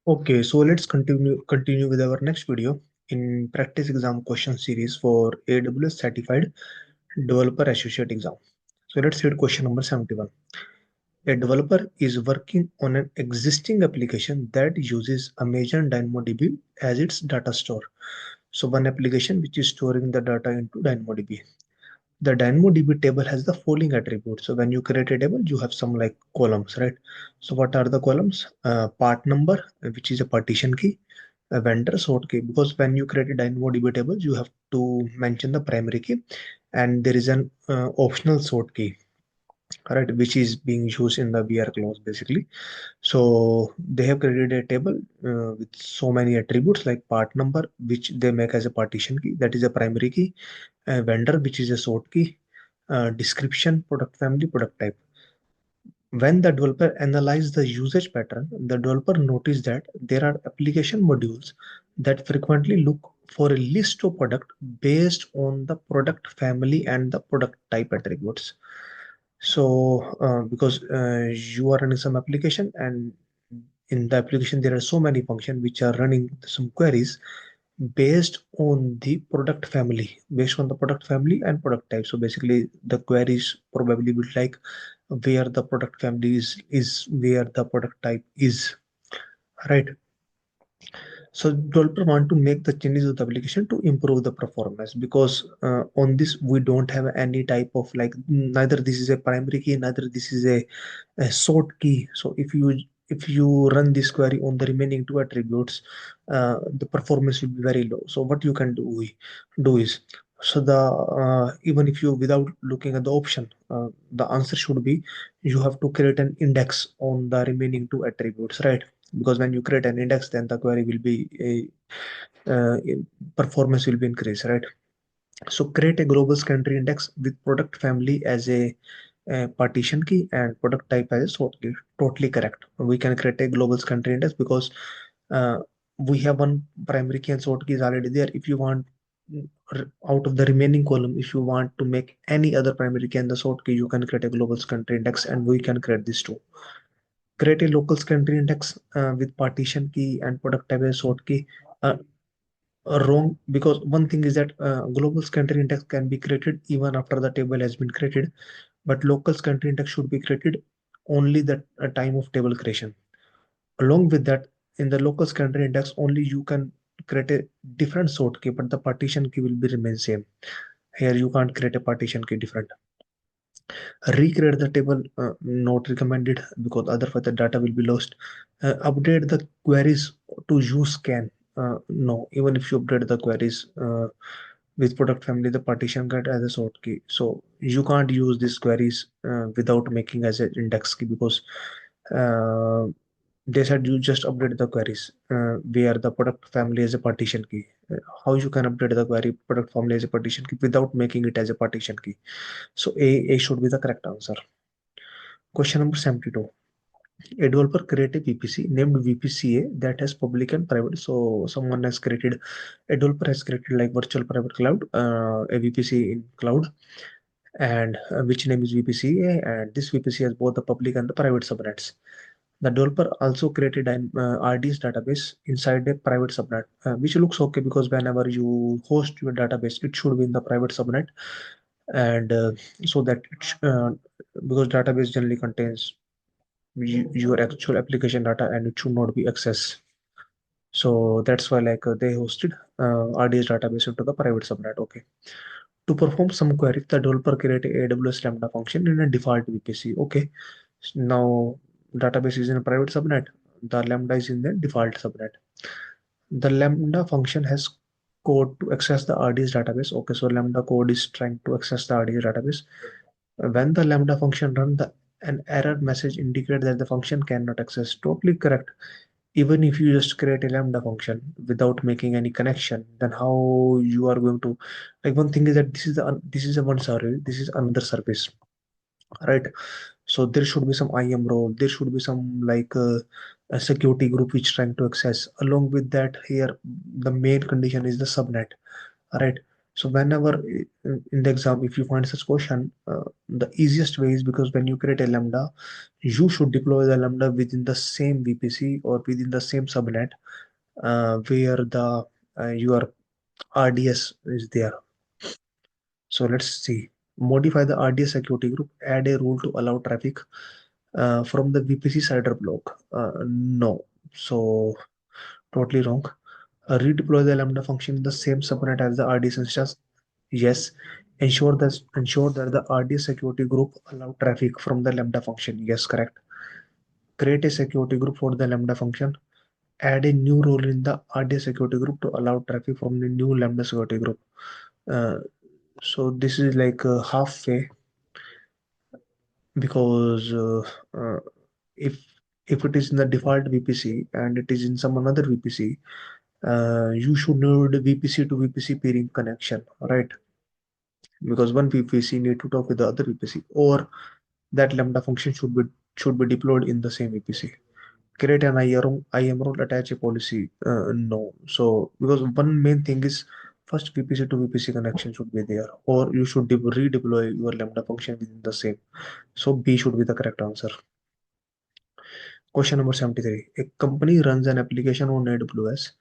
Okay, so let's continue with our next video in practice exam question series for AWS certified developer associate exam. So let's read question number 71. A developer is working on an existing application that uses Amazon DynamoDB as its data store. So one application which is storing the data into DynamoDB. The DynamoDB table has the following attributes. So when you create a table, you have some like columns, right? So what are the columns? Part number, which is a partition key, a vendor sort key, because when you create a DynamoDB table, you have to mention the primary key, and there is an optional sort key, right, which is being used in the VR clause basically. So they have created a table with so many attributes like part number, which they make as a partition key, that is a primary key, a vendor, which is a sort key, description, product family, product type. When the developer analyzes the usage pattern, the developer noticed that there are application modules that frequently look for a list of product based on the product family and the product type attributes. So because you are running some application, and in the application there are so many functions which are running some queries based on the product family and product type. So basically the queries probably will like where the product family is where the product type is, right? So developer want to make the changes of the application to improve the performance, because on this we don't have any type of like, neither this is a primary key, neither this is a sort key. So if you run this query on the remaining two attributes, the performance will be very low. So what you can do is, so the even if you, without looking at the option, the answer should be you have to create an index on the remaining two attributes, right? Because when you create an index, then the query will be performance will be increased, right? So create a global country index with product family as a partition key and product type as a sort key. Totally correct. We can create a global country index because uh, we have one primary key and sort key is already there. If you want, out of the remaining column, if you want to make any other primary key and the sort key, you can create a global country index, and we can create this too. Create a local country index with partition key and product type as sort key. Uh, Wrong, because one thing is that global country index can be created even after the table has been created, but local country index should be created only the time of table creation. Along with that, in the local country index only you can create a different sort key, but the partition key will be remain same. Here you can't create a partition key different. Recreate the table, not recommended, because otherwise the data will be lost. Update the queries to use scan. No, even if you update the queries with product family, the partition get as a sort key. So you can't use these queries without making as an index key, because uh, they said you just update the queries where the product family as a partition key. How you can update the query product family as a partition key without making it as a partition key? So A should be the correct answer. Question number 72. A developer created a VPC named VPCA that has public and private. So someone has created, a developer has created like virtual private cloud, a VPC in cloud, and which name is VPCA, and this VPC has both the public and the private subnets. The developer also created an RDS database inside a private subnet, which looks okay because whenever you host your database, it should be in the private subnet, and so that because database generally contains your actual application data and it should not be accessed. So that's why like they hosted RDS database into the private subnet. Okay. To perform some query, the developer created a AWS Lambda function in a default VPC. Okay. Now database is in a private subnet. The Lambda is in the default subnet. The Lambda function has code to access the RDS database. Okay, so Lambda code is trying to access the RDS database. When the Lambda function runs, an error message indicates that the function cannot access. Totally correct. Even if you just create a Lambda function without making any connection, then how you are going to, like, one thing is that this is a one service, this is another service, right? So there should be some IAM role, there should be some like a security group which trying to access. Along with that, here the main condition is the subnet, right? So whenever in the exam, if you find such question, the easiest way is because when you create a lambda, you should deploy the lambda within the same VPC or within the same subnet where the your RDS is there. So let's see. Modify the RDS security group. Add a rule to allow traffic from the VPC cider block. No. So totally wrong. Redeploy the lambda function in the same subnet as the RDS instance. Yes. Ensure that the RDS security group allow traffic from the lambda function. Yes, correct. Create a security group for the lambda function. Add a new role in the RDS security group to allow traffic from the new lambda security group. Uh, so this is like halfway because uh, if if it is in the default VPC and it is in some another VPC, you should need VPC to VPC peering connection, right? Because one VPC need to talk with the other VPC, or that lambda function should be deployed in the same VPC. Create an IAM role, attach a policy. No, so because one main thing is first VPC to VPC connection should be there, or you should redeploy your lambda function within the same. So B should be the correct answer. Question number 73. A company runs an application on AWS.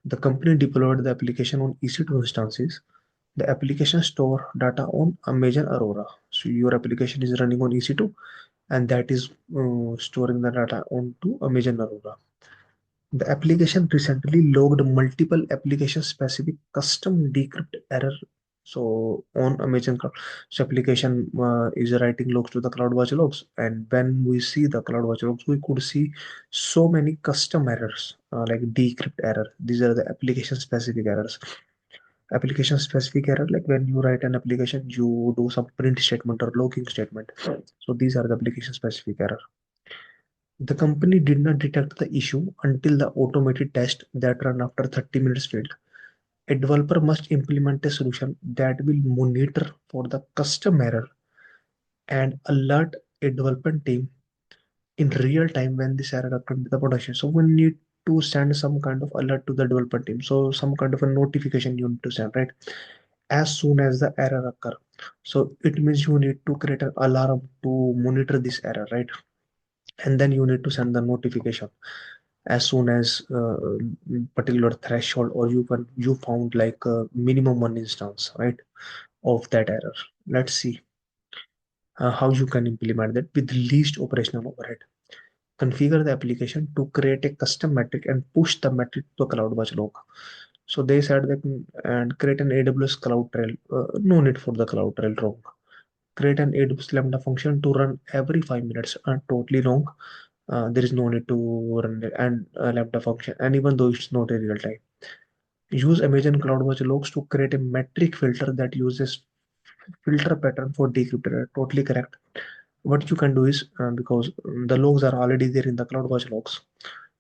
The company deployed the application on EC2 instances. The application store data on Amazon Aurora. So your application is running on EC2 and that is storing the data onto Amazon Aurora. The application recently logged multiple application specific custom decrypt error. So on Amazon Cloud, so application is writing logs to the CloudWatch logs, and when we see the CloudWatch logs, we could see so many custom errors like decrypt error. These are the application specific errors. Application specific error, like when you write an application, you do some print statement or logging statement. So these are the application specific error. The company did not detect the issue until the automated test that ran after 30 minutes failed. A developer must implement a solution that will monitor for the custom error and alert a development team in real time when this error occurred in the production. So we need to send some kind of alert to the development team. So some kind of a notification you need to send, right? As soon as the error occur. So it means you need to create an alarm to monitor this error, right? And then you need to send the notification as soon as particular threshold or you found like a minimum one instance, right, of that error. Let's see how you can implement that with least operational overhead. Configure the application to create a custom metric and push the metric to a CloudWatch log. So they said that and create an AWS Cloud Trail. No need for the Cloud Trail, wrong. Create an AWS Lambda function to run every 5 minutes. Totally wrong. There is no need to run it and lambda function, and even though it's not a real time. Use Amazon CloudWatch logs to create a metric filter that uses filter pattern for decrypted. Totally correct. What you can do is because the logs are already there in the CloudWatch logs,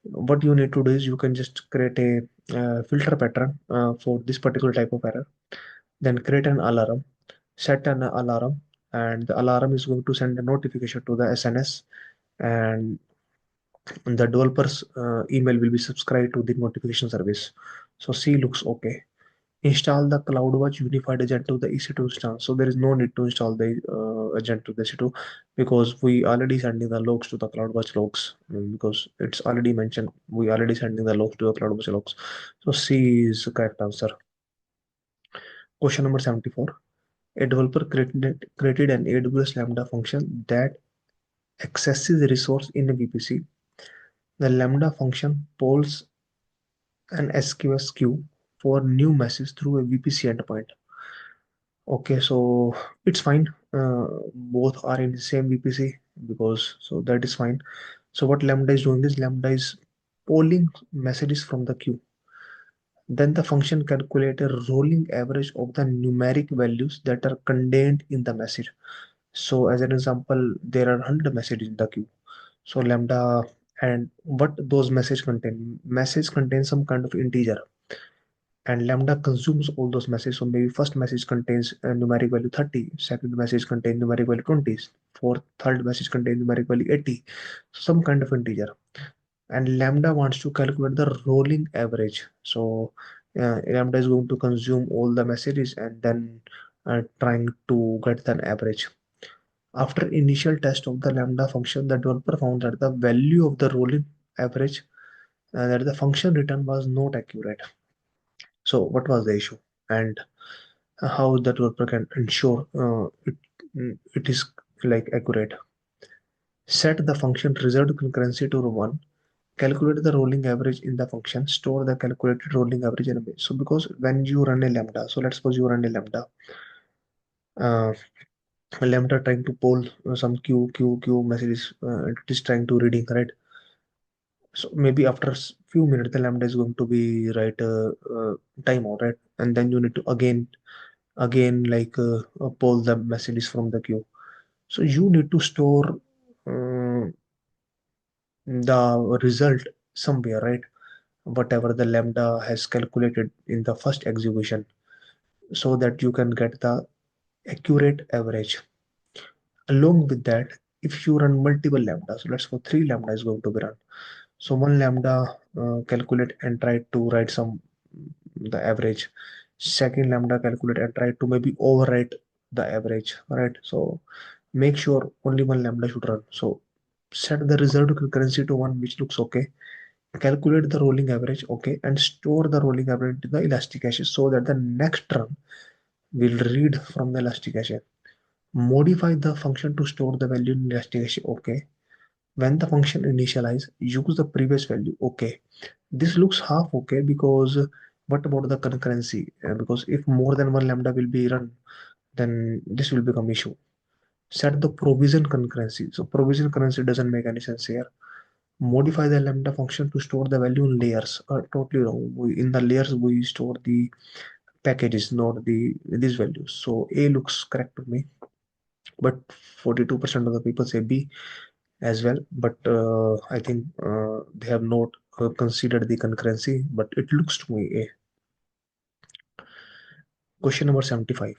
what you need to do is you can just create a filter pattern for this particular type of error, then create an alarm, set an alarm, and the alarm is going to send a notification to the SNS, and the developer's email will be subscribed to the notification service. So C looks okay. Install the CloudWatch unified agent to the EC2 instance. So there is no need to install the agent to the EC2 because we already sending the logs to the CloudWatch logs, because it's already mentioned we already sending the logs to the CloudWatch logs. So C is the correct answer. Question number 74. A developer created an AWS Lambda function that accesses resource in a VPC. The Lambda function polls an SQS queue for new message through a VPC endpoint. Okay, so it's fine. Both are in the same VPC because so that is fine. So what Lambda is doing is Lambda is polling messages from the queue. Then the function calculate a rolling average of the numeric values that are contained in the message. So as an example, there are 100 messages in the queue. So Lambda and what those message contain? Message contains some kind of integer and lambda consumes all those messages. So maybe first message contains a numeric value 30, second message contains numeric value 20, fourth, third message contains numeric value 80, some kind of integer. And lambda wants to calculate the rolling average. So Lambda is going to consume all the messages and then trying to get an average. After initial test of the lambda function, the developer found that the value of the rolling average that the function return was not accurate. So what was the issue, and how the developer can ensure it is like accurate? Set the function result concurrency to 1. Calculate the rolling average in the function. Store the calculated rolling average in a base. So because when you run a lambda, so let's suppose you run a lambda, uh, lambda trying to poll some q messages, it is trying to reading, right? So maybe after few minutes the lambda is going to be right timeout, right? And then you need to again like pull the messages from the queue. So you need to store the result somewhere, right? Whatever the lambda has calculated in the first execution, so that you can get the accurate average. Along with that, if you run multiple lambda, so let's go 3 lambda is going to be run. So one lambda calculate and try to write some the average. Second lambda calculate and try to maybe overwrite the average, right? So make sure only one lambda should run. So set the result concurrency to 1, which looks okay. Calculate the rolling average, okay, and store the rolling average into the elastic cache so that the next run will read from the elastic cache. Modify the function to store the value in elastic cache, okay. When the function initialize, use the previous value, okay. This looks half okay, because what about the concurrency? Because if more than one lambda will be run, then this will become issue. Set the provision concurrency. So provision concurrency doesn't make any sense here. Modify the lambda function to store the value in layers. Totally wrong. In the layers we store the packages, not these values. So A looks correct to me, but 42% of the people say B as well. But I think they have not considered the concurrency, but it looks to me A. Question number 75.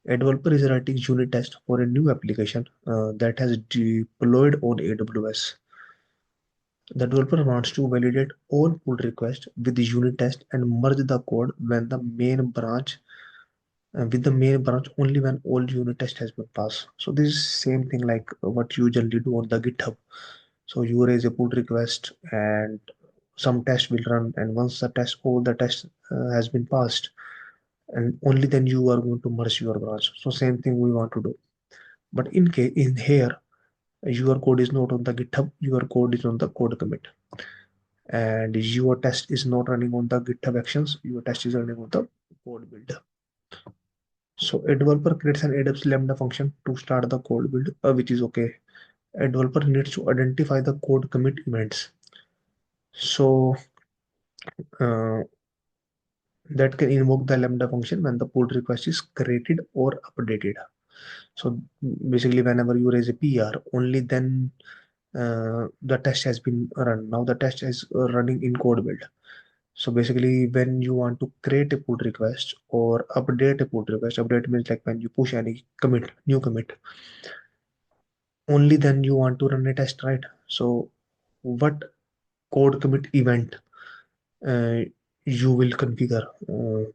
A developer is writing unit test for a new application that has deployed on AWS. The developer wants to validate all pull requests with the unit test and merge the code when the main branch with the main branch only when all unit test has been passed. So this is same thing like what you generally do on the GitHub. So you raise a pull request and some test will run, and once the test all the test has been passed, and only then you are going to merge your branch. So same thing we want to do. But in case in here, your code is not on the GitHub, your code is on the code commit, and your test is not running on the GitHub actions, your test is running on the code build. So a developer creates an AWS Lambda function to start the code build, which is okay. A developer needs to identify the code commit events. So uh, that can invoke the Lambda function when the pull request is created or updated. So basically, whenever you raise a PR, only then the test has been run. Now the test is running in code build. So basically, when you want to create a pull request or update a pull request, update means like when you push any commit, new commit, only then you want to run a test, right? So what code commit event uh, you will configure,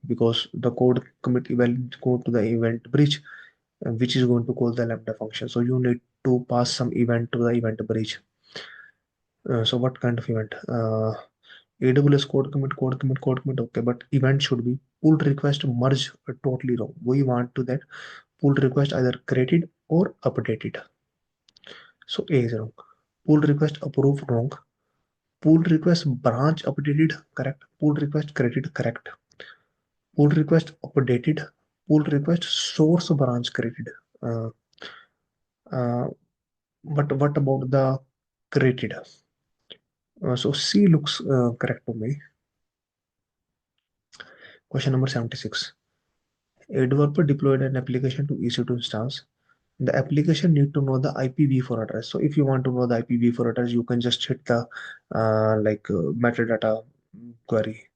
because the code commit event go to the event bridge, which is going to call the lambda function. So you need to pass some event to the event bridge. So what kind of event? AWS code commit, okay, but event should be pull request merge, totally wrong. We want to that pull request either created or updated. So A is wrong. Pull request approved, wrong. Pull request branch updated, correct. Pull request created, correct. Pull request updated. Pull request source branch created. Uh, uh, but what about the created? So C looks correct to me. Question number 76. A developer deployed an application to EC2 instance. The application need to know the IPv4 address. So if you want to know the IPv4 address, you can just hit the metadata query.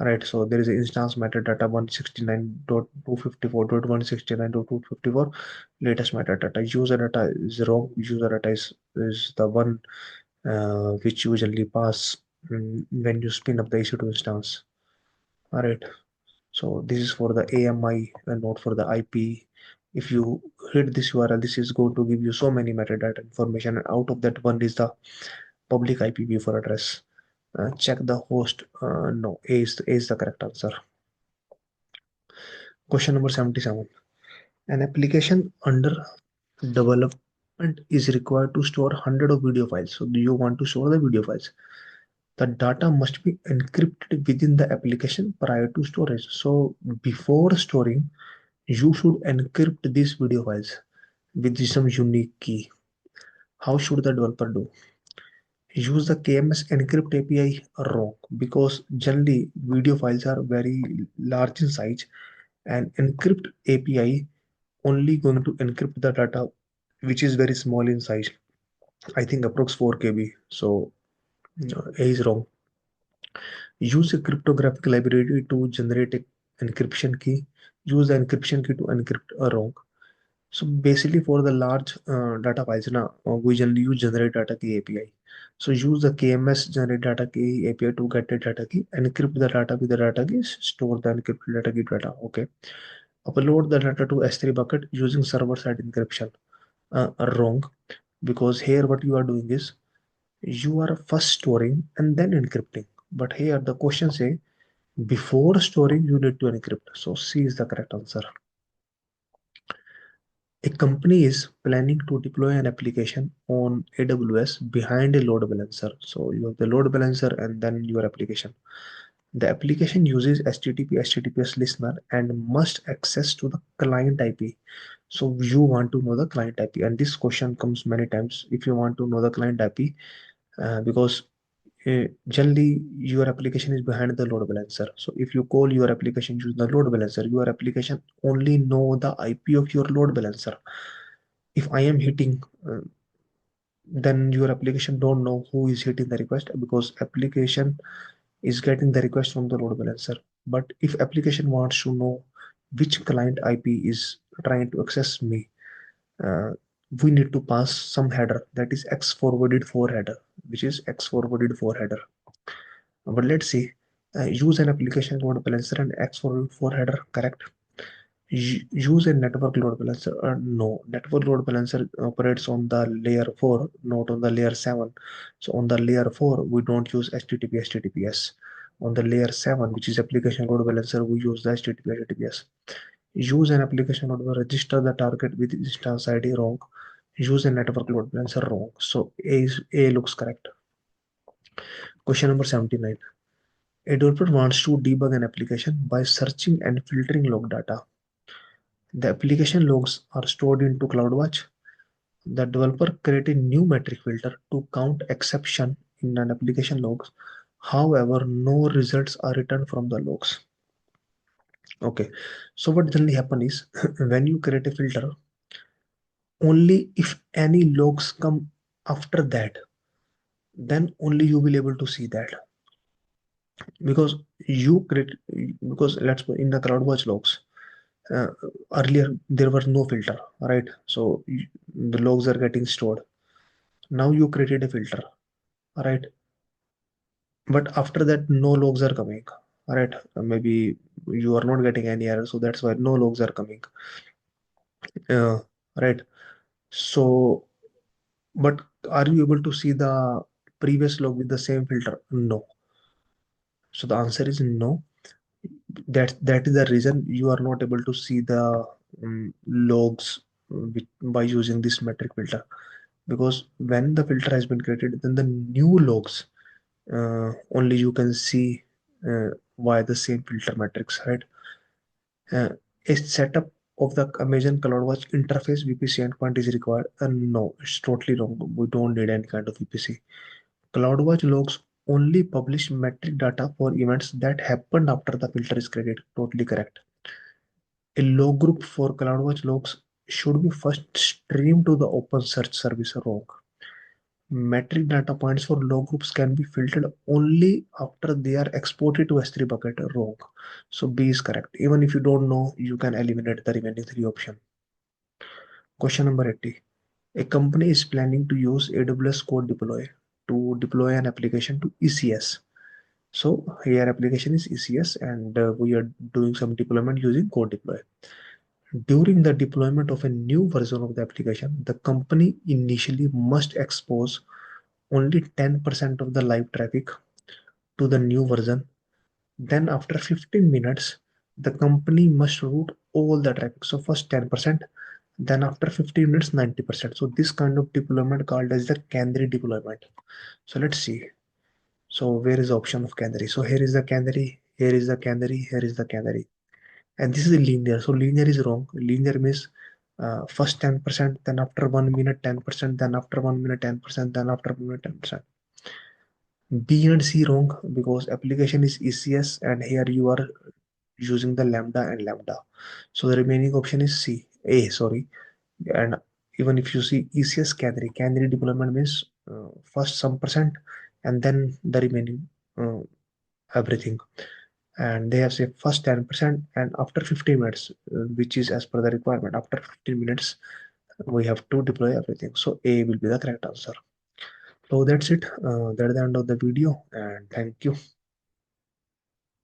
All right, so there is an instance metadata 169.254.169.254 latest metadata. User data is wrong. User data is the one which usually pass when you spin up the EC2 instance. All right. So this is for the AMI and not for the IP. If you hit this URL, this is going to give you so many metadata information. And out of that, one is the public IPv4 address. Check the host. No, A is the correct answer. Question number 77. An application under development is required to store 100 of video files. So do you want to store the video files? The data must be encrypted within the application prior to storage. So before storing, you should encrypt these video files with some unique key. How should the developer do? Use the KMS encrypt API wrong, because generally video files are very large in size, and encrypt API only going to encrypt the data which is very small in size. I think approx 4 KB. So A is wrong. Use a cryptographic library to generate an encryption key. Use the encryption key to encrypt a wrong. So basically, for the large data files, now we generally use generate data key API. So use the KMS generate data key API to get the data key, encrypt the data with the data key, store the encrypted data key data. Okay. Upload the data to S3 bucket using server-side encryption. Wrong, because here what you are doing is you are first storing and then encrypting. But here the question say before storing you need to encrypt. So C is the correct answer. A company is planning to deploy an application on AWS behind a load balancer. So you have the load balancer and then your application. The application uses HTTPS listener and must access to the client IP. So you want to know the client IP, and this question comes many times if you want to know the client IP, because generally your application is behind the load balancer. So if you call your application using the load balancer, your application only know the IP of your load balancer. If I am hitting, then your application don't know who is hitting the request, because application is getting the request from the load balancer. But if application wants to know which client IP is trying to access me, uh, we need to pass some header, that is X forwarded for header, which is X forwarded for header. But let's see, use an application load balancer and X forwarded for header, correct. Use a network load balancer. No, network load balancer operates on the layer 4, not on the layer 7. So on the layer 4, we don't use HTTP, HTTPS. On the layer 7, which is application load balancer, we use the HTTP, HTTPS. Use an application load balancer, register the target with instance ID wrong. Use a network load balancer wrong. So A looks correct. Question number 79. A developer wants to debug an application by searching and filtering log data. The application logs are stored into CloudWatch. The developer create a new metric filter to count exception in an application logs. However, no results are returned from the logs. Okay, so what generally happen is when you create a filter, only if any logs come after that, then only you will able to see that, because you create, because let's put in the CloudWatch logs, uh, earlier there was no filter, right? So the logs are getting stored. Now you created a filter, right? But after that no logs are coming, right? Maybe you are not getting any error, so that's why no logs are coming, uh, right? So but are you able to see the previous log with the same filter? No. So the answer is no. That is the reason you are not able to see the logs by using this metric filter, because when the filter has been created, then the new logs only you can see via the same filter metrics, right? A setup of the Amazon CloudWatch interface VPC endpoint is required. No, it's totally wrong. We don't need any kind of VPC. CloudWatch logs only publish metric data for events that happened after the filter is created. Totally correct. A log group for CloudWatch logs should be first streamed to the open search service. Wrong. Metric data points for log groups can be filtered only after they are exported to S3 bucket. Wrong. So B is correct. Even if you don't know, you can eliminate the remaining three options. Question number 80. A company is planning to use AWS Code Deploy to deploy an application to ECS. So here application is ECS, and we are doing some deployment using code deploy. During the deployment of a new version of the application, the company initially must expose only 10% of the live traffic to the new version. Then after 15 minutes, the company must route all the traffic. So first 10%, then after 15 minutes, 90%. So this kind of deployment called as the canary deployment. So let's see. So where is the option of canary? So here is the canary, here is the canary, here is the canary. And this is linear. So linear is wrong. Linear means first 10%, then after 1 minute 10%, then after 1 minute 10%, then after 1 minute 10%. B and C wrong because application is ECS and here you are using the lambda and lambda. So the remaining option is C, A, sorry. And even if you see ECS canary, canary deployment means first some percent and then the remaining uh, everything. And they have say first 10% and after 15 minutes, which is as per the requirement. After 15 minutes, we have to deploy everything. So A will be the correct answer. So that's it. That's the end of the video and thank you.